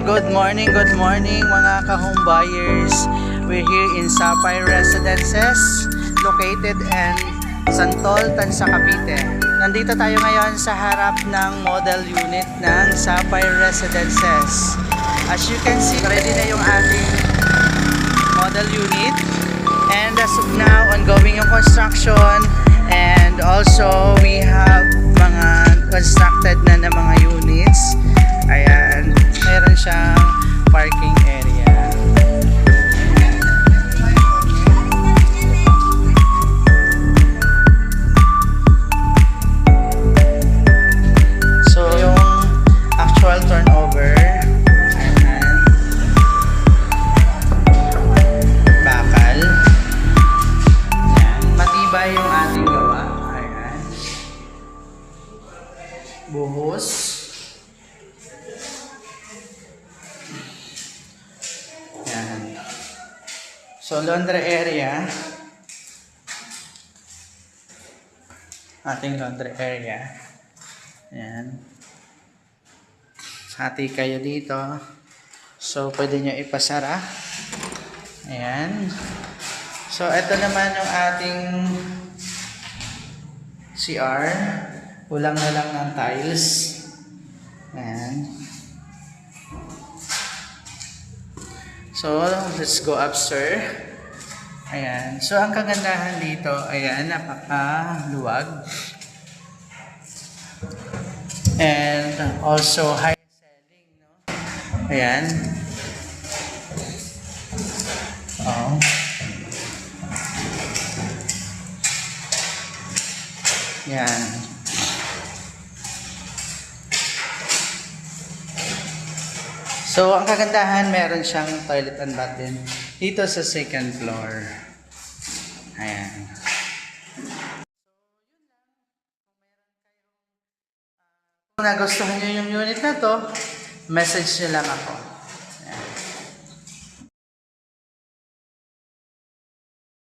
Good morning mga ka-home buyers. We're here in Sapphire Residences located in Santol, Tansa, Cavite. Nandito tayo ngayon sa harap ng model unit ng Sapphire Residences. As you can see, ready na yung ating model unit. And as of now, ongoing yung construction. And also, we have mga constructed na mga units. Ayan, meron siyang parking area. So, yung actual turnover, ayan, bakal. Ayan, matibay yung ating gawa. Ayan, buhos. Yan. So, laundry area. Ating laundry area. Yan. Hati kayo dito. So, pwede nyo ipasara. Ayan. So, ito naman yung ating CR. Kulang na lang ng tiles. Ayan. So, let's go upstairs. Ayan. So, ang kagandahan dito, ayan, napakaluwag. And also high ceiling, no? Ayan. Oh. Ayan. So, ang kagandahan, meron siyang toilet and bath din dito sa second floor. Ayan. Kung nagustuhan nyo yung unit na to, message nyo lang ako.